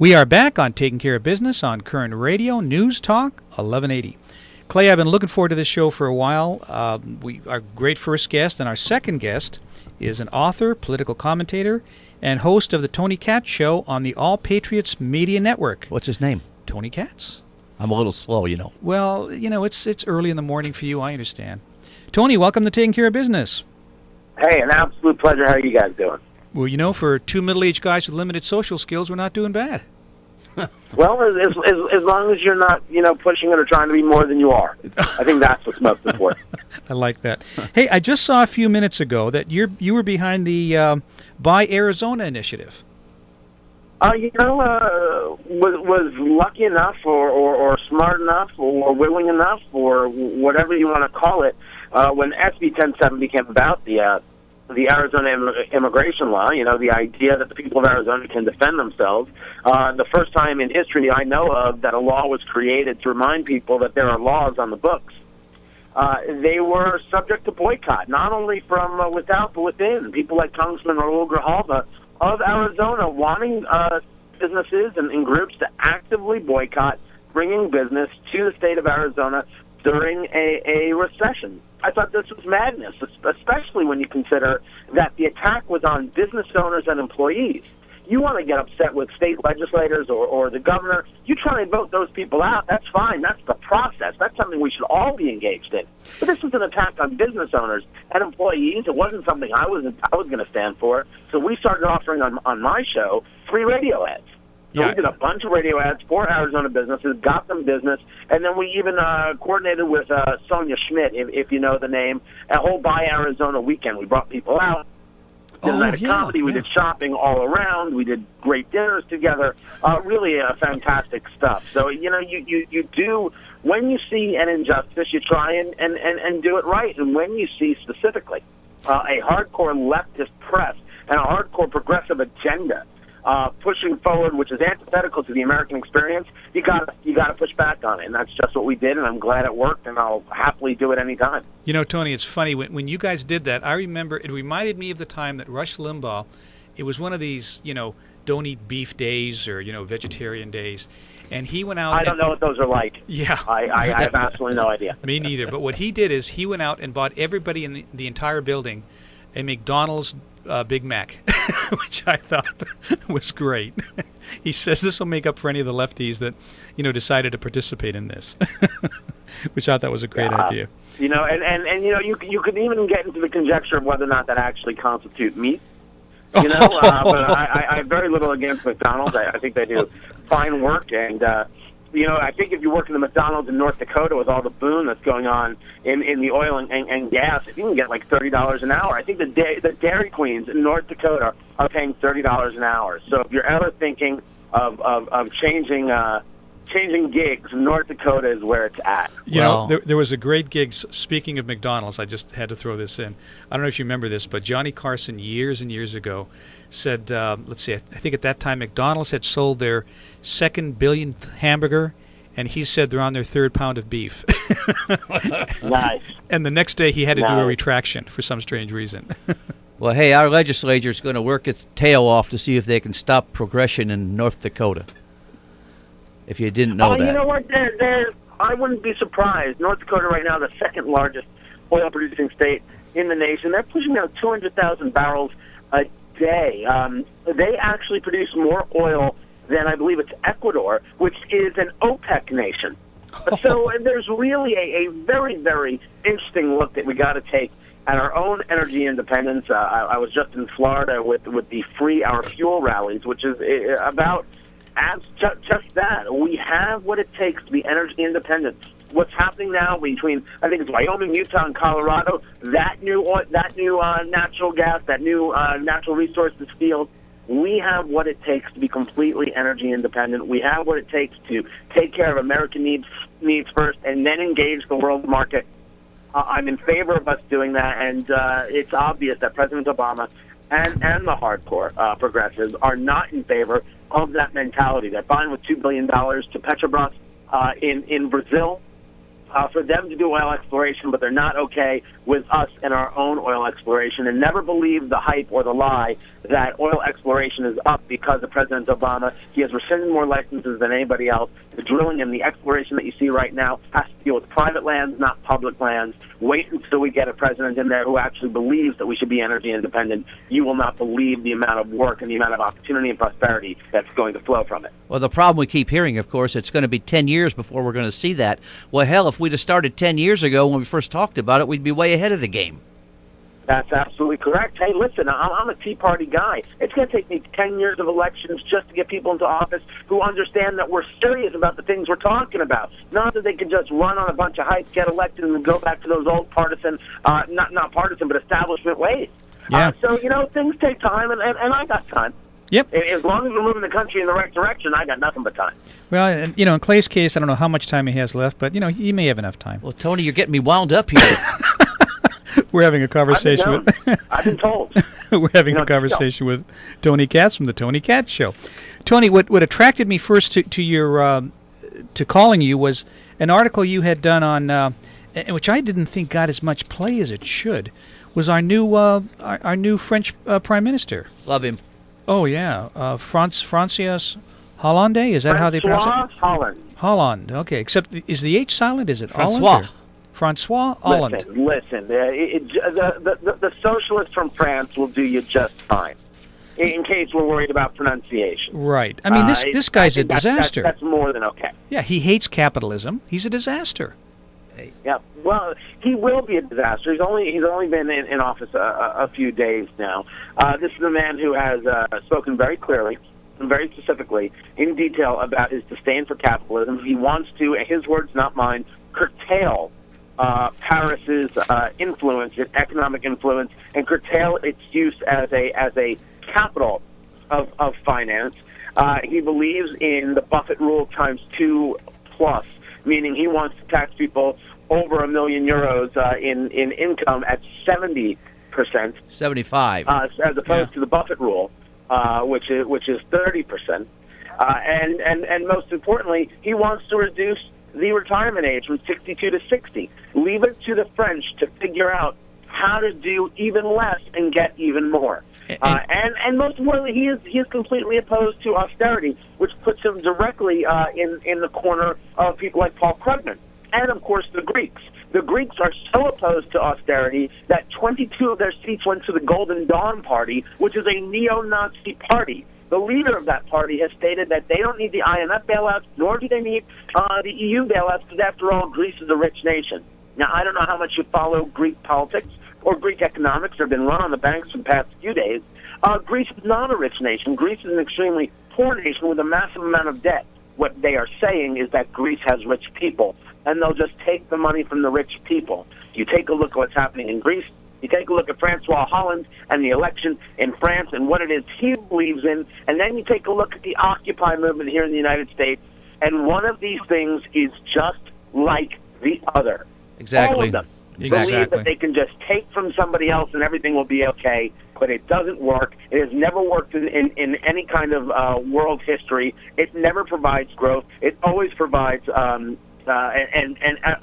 We are back on Taking Care of Business on Koerner Radio, News Talk 1180. Clay, I've been looking forward to this show for a while. Our great first guest and our second guest is an author, political commentator, and host of the Tony Katz Show on the All Patriots Media Network. What's his name? Tony Katz. I'm a little slow, you know. Well, it's early in the morning for you, I understand. Tony, welcome to Taking Care of Business. Hey, an absolute pleasure. How are you guys doing? Well, for two middle-aged guys with limited social skills, we're not doing bad. Well, as long as you're not, pushing it or trying to be more than you are. I think that's what's most important. I like that. Hey, I just saw a few minutes ago that you were behind the Buy Arizona initiative. Was lucky enough or smart enough or willing enough or whatever you want to call it, when SB 1070 came about, the Arizona immigration law, the idea that the people of Arizona can defend themselves. The first time in history I know of that a law was created to remind people that there are laws on the books. They were subject to boycott, not only from without but within. People like Congressman Raul Grijalva of Arizona wanting businesses and groups to actively boycott bringing business to the state of Arizona during a recession. I thought this was madness, especially when you consider that the attack was on business owners and employees. You want to get upset with state legislators or the governor, you try and vote those people out, that's fine. That's the process. That's something we should all be engaged in. But this was an attack on business owners and employees. It wasn't something I was going to stand for. So we started offering on my show free radio ads. So we did a bunch of radio ads for Arizona businesses, got them business, and then we even coordinated with Sonia Schmidt, if you know the name, a whole Buy Arizona weekend. We brought people out, did a night of comedy, we did shopping all around, we did great dinners together, really fantastic stuff. So, you do, when you see an injustice, you try and do it right. And when you see specifically a hardcore leftist press and a hardcore progressive agenda pushing forward, which is antithetical to the American experience, you got to push back on it, and that's just what we did. And I'm glad it worked, and I'll happily do it anytime. Tony, it's funny when you guys did that. I remember it reminded me of the time that Rush Limbaugh. It was one of these, don't eat beef days or vegetarian days, and he went out. I don't know what those are like. Yeah, I have absolutely no idea. Me neither. But what he did is he went out and bought everybody in the entire building a McDonald's Big Mac, which I thought was great. He says this will make up for any of the lefties that, decided to participate in this, which I thought was a great idea. You could even get into the conjecture of whether or not that actually constitute meat. But I have very little against McDonald's. I think they do fine work, and I think if you work in the McDonald's in North Dakota with all the boom that's going on in the oil and gas, if you can get like $30 an hour. I think the Dairy Queens in North Dakota are paying $30 an hour. So if you're ever thinking of changing gigs, North Dakota is where it's at. There was a great gig. Speaking of McDonald's, I just had to throw this in. I don't know if you remember this, but Johnny Carson years and years ago said, let's see, I think at that time McDonald's had sold their second billionth hamburger, and he said they're on their third pound of beef. Nice. And the next day he had to do a retraction for some strange reason. Well, hey, our legislature is going to work its tail off to see if they can stop progression in North Dakota. If you didn't know that. You know what? I wouldn't be surprised. North Dakota right now, the second largest oil-producing state in the nation. They're pushing out 200,000 barrels a day. They actually produce more oil than, I believe it's Ecuador, which is an OPEC nation. So there's really a very, very interesting look that we got to take at our own energy independence. I was just in Florida with the Free Our Fuel rallies, which is about just that. We have what it takes to be energy independent. What's happening now between, I think it's Wyoming, Utah, and Colorado, that new natural gas, that new natural resources field, we have what it takes to be completely energy independent. We have what it takes to take care of American needs first and then engage the world market. I'm in favor of us doing that, and it's obvious that President Obama and the hardcore progressives are not in favor of that mentality. They're buying with $2 billion to Petrobras in Brazil. for them to do oil exploration, but they're not okay with us and our own oil exploration, and never believe the hype or the lie that oil exploration is up because of President Obama. He has rescinded more licenses than anybody else. The drilling and the exploration that you see right now has to deal with private lands, not public lands. Wait until we get a president in there who actually believes that we should be energy independent. You will not believe the amount of work and the amount of opportunity and prosperity that's going to flow from it. Well, the problem we keep hearing, of course, it's going to be 10 years before we're going to see that. Well, hell, if we'd have started 10 years ago when we first talked about it, we'd be way ahead of the game. That's absolutely correct. Hey, listen, I'm a Tea Party guy. It's going to take me 10 years of elections just to get people into office who understand that we're serious about the things we're talking about. Not that they can just run on a bunch of hype, get elected, and go back to those old partisan, not partisan, but establishment ways. Yeah. So, things take time, and I got time. Yep. As long as we're moving the country in the right direction, I got nothing but time. Well, in Clay's case, I don't know how much time he has left, but, he may have enough time. Well, Tony, you're getting me wound up here. We're having a conversation I've been told. We're having a conversation with Tony Katz from the Tony Katz Show. Tony, what attracted me first to your to calling you was an article you had done on, which I didn't think got as much play as it should, was our new French Prime Minister. Love him. Oh yeah, Francois Hollande. Is that how they pronounce it? Holland. Okay. Except is the H silent? Is it Francois? Francois Hollande. Listen. The socialists from France will do you just fine. In case we're worried about pronunciation. Right. I mean, this guy's a disaster. That's more than okay. Yeah, he hates capitalism. He's a disaster. Yeah. Well, he will be a disaster. He's only been in office a few days now. This is a man who has spoken very clearly and very specifically in detail about his disdain for capitalism. He wants to, his words, not mine, curtail Paris's influence, its economic influence, and curtail its use as a capital of finance. He believes in the Buffett rule times 2+, meaning he wants to tax people over €1 million in income at 70%, 75, as opposed to the Buffett rule, which is 30%. And most importantly, he wants to reduce the retirement age from 62 to 60. Leave it to the French to figure out how to do even less and get even more. And most importantly, he is completely opposed to austerity, which puts him directly in the corner of people like Paul Koerner. And, of course, the Greeks. The Greeks are so opposed to austerity that 22 of their seats went to the Golden Dawn Party, which is a neo-Nazi party. The leader of that party has stated that they don't need the IMF bailouts, nor do they need the EU bailouts, because, after all, Greece is a rich nation. Now, I don't know how much you follow Greek politics or Greek economics. They've been run on the banks for the past few days. Greece is not a rich nation. Greece is an extremely poor nation with a massive amount of debt. What they are saying is that Greece has rich people, and they'll just take the money from the rich people. You take a look at what's happening in Greece. You take a look at Francois Hollande and the election in France and what it is he believes in, and then you take a look at the Occupy movement here in the United States, and one of these things is just like the other. Exactly. All of them believe that they can just take from somebody else and everything will be okay, but it doesn't work. It has never worked in any kind of world history. It never provides growth. It always provides and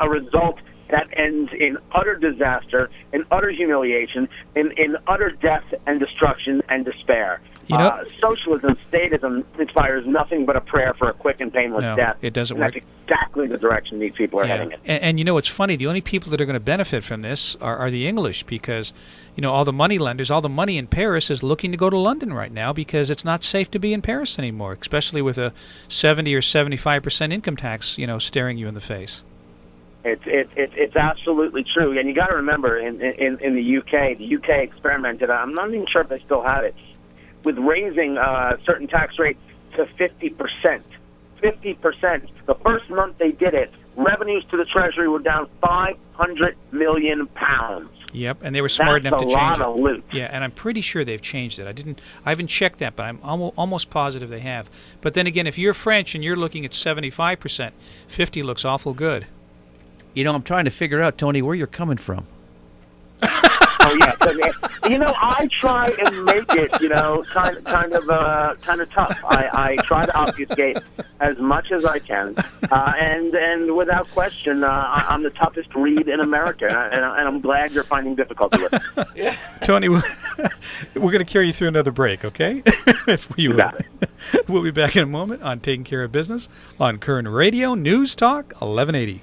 a result that ends in utter disaster, in utter humiliation, in utter death and destruction and despair. Socialism, statism inspires nothing but a prayer for a quick and painless death. It doesn't work. That's exactly the direction these people are heading in. And it's funny, the only people that are going to benefit from this are the English, because all the money lenders, all the money in Paris is looking to go to London right now because it's not safe to be in Paris anymore, especially with a 70 or 75% income tax, staring you in the face. It's absolutely true, and you got to remember in the UK experimented. I'm not even sure if they still have it, with raising certain tax rates to 50%. 50%. The first month they did it, revenues to the Treasury were down £500 million. Yep, and they were smart enough to change it. That's a lot of loot. Yeah, and I'm pretty sure they've changed it. I haven't checked that, but I'm almost positive they have. But then again, if you're French and you're looking at 75%, 50 looks awful good. I'm trying to figure out, Tony, where you're coming from. Oh yeah, I try and make it, kind of tough. I try to obfuscate as much as I can, and without question, I'm the toughest read in America, and I'm glad you're finding difficulty with it. Tony, we're going to carry you through another break, okay? If you will. We'll be back in a moment on Taking Care of Business on Koerner Radio News Talk 1180.